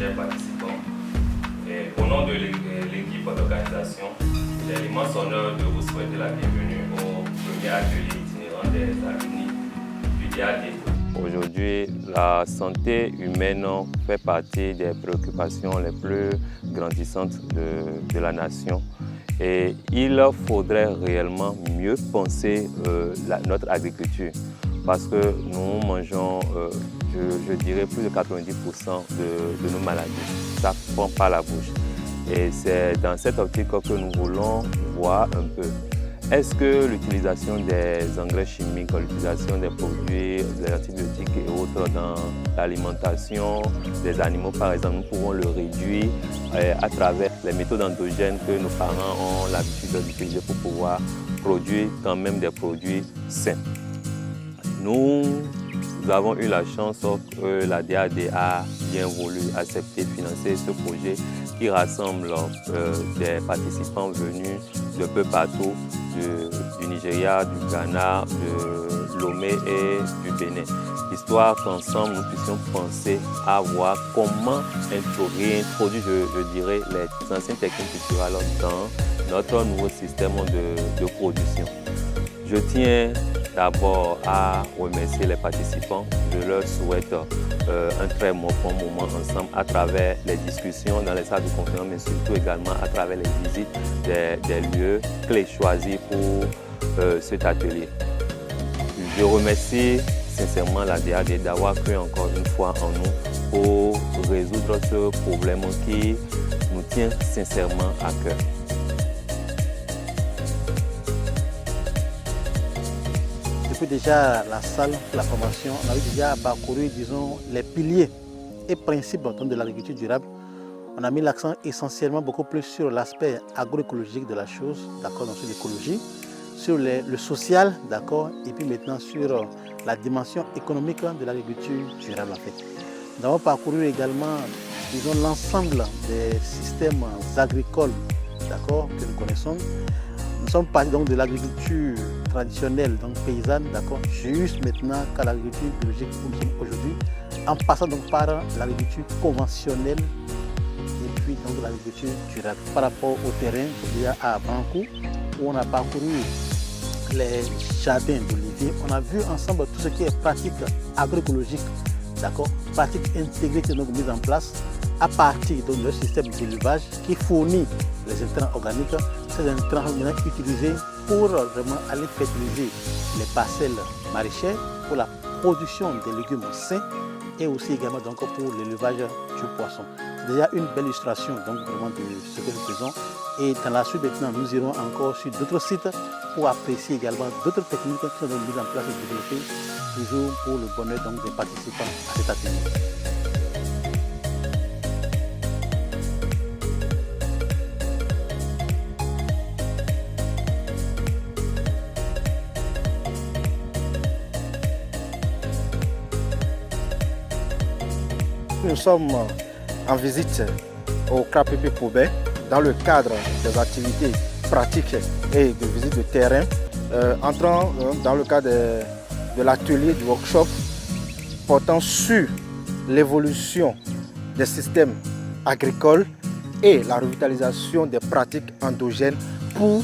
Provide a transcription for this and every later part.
chers participants. Et au nom de l'équipe d'organisation, j'ai l'immense honneur de vous souhaiter la bienvenue au premier atelier itinérant des alumni du DAD. Aujourd'hui, la santé humaine fait partie des préoccupations les plus grandissantes de la nation. Et il faudrait réellement mieux penser notre agriculture parce que nous mangeons, je dirais, plus de 90% de nos maladies. Ça ne prend pas la bouche. Et c'est dans cette optique que nous voulons voir un peu. Est-ce que l'utilisation des engrais chimiques, l'utilisation des produits, des antibiotiques et autres dans l'alimentation des animaux, par exemple, nous pouvons le réduire à travers les méthodes endogènes que nos parents ont l'habitude d'utiliser pour pouvoir produire quand même des produits sains. Nous avons eu la chance que la DAD a bien voulu accepter et financer ce projet qui rassemble des participants venus de peu partout, du Nigeria, du Ghana, de Lomé et du Bénin, histoire qu'ensemble nous puissions penser à voir comment réintroduire, je dirais, les anciennes techniques culturelles dans notre nouveau système de production. Je tiens d'abord à remercier les participants. Je leur souhaite un très bon moment ensemble à travers les discussions dans les salles de conférence, mais surtout également à travers les visites des lieux clés choisis pour cet atelier. Je remercie sincèrement la DAD d'avoir cru encore une fois en nous pour résoudre ce problème qui nous tient sincèrement à cœur. Depuis déjà la salle, la formation, on avait déjà parcouru, disons, les piliers et principes de l'agriculture durable. On a mis l'accent essentiellement beaucoup plus sur l'aspect agroécologique de la chose, d'accord, donc sur l'écologie, sur le social, d'accord, et puis maintenant sur la dimension économique de l'agriculture durable en fait. Nous avons parcouru également, disons, l'ensemble des systèmes agricoles, d'accord, que nous connaissons. Nous sommes partis donc de l'agriculture traditionnelle, donc paysanne, d'accord, juste maintenant qu'à l'agriculture biologique où nous sommes aujourd'hui, en passant donc par l'agriculture conventionnelle et puis donc l'agriculture durable. Par rapport au terrain, il y a à Branco, où on a parcouru les jardins d'oliviers, on a vu ensemble tout ce qui est pratique agroécologique, d'accord, pratique intégrée qui est donc mise en place à partir de leur système d'élevage qui fournit les intrants organiques. Ces intrants sont maintenant utilisés pour vraiment aller fertiliser les parcelles maraîchères pour la production des légumes sains et aussi également donc pour l'élevage du poisson. C'est déjà une belle illustration donc vraiment de ce que nous faisons. Et dans la suite maintenant, nous irons encore sur d'autres sites pour apprécier également d'autres techniques qui sont mises en place et développées toujours pour le bonheur donc, des participants à cet atelier. Nous sommes en visite au KPP Poubet dans le cadre des activités pratiques et de visite de terrain, entrant dans le cadre de l'atelier du workshop portant sur l'évolution des systèmes agricoles et la revitalisation des pratiques endogènes pour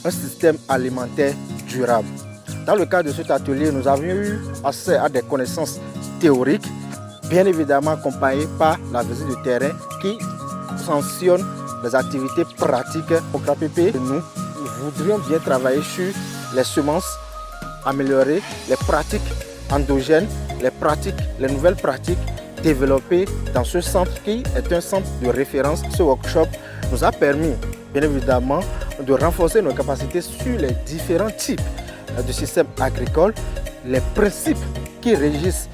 un système alimentaire durable. Dans le cadre de cet atelier, nous avions eu accès à des connaissances théoriques, bien évidemment accompagné par la visite de terrain qui sanctionne les activités pratiques au KPP. Nous voudrions bien travailler sur les semences, améliorer les pratiques endogènes, les nouvelles pratiques développées dans ce centre qui est un centre de référence. Ce workshop nous a permis bien évidemment de renforcer nos capacités sur les différents types de systèmes agricoles, les principes qui régissent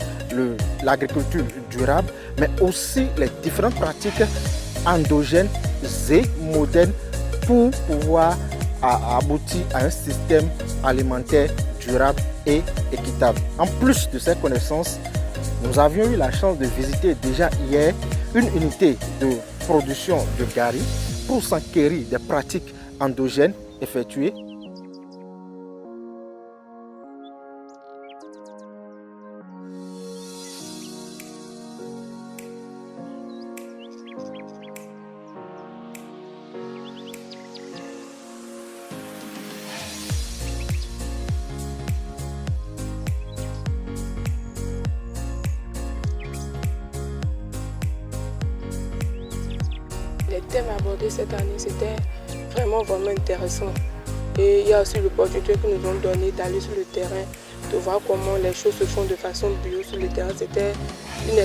l'agriculture durable, mais aussi les différentes pratiques endogènes et modernes pour pouvoir aboutir à un système alimentaire durable et équitable. En plus de ces connaissances, nous avions eu la chance de visiter déjà hier une unité de production de gari pour s'enquérir des pratiques endogènes effectuées. thème abordé cette année, c'était vraiment intéressant. Et il y a aussi l'opportunité que nous ont donné d'aller sur le terrain, de voir comment les choses se font de façon bio sur le terrain. C'était une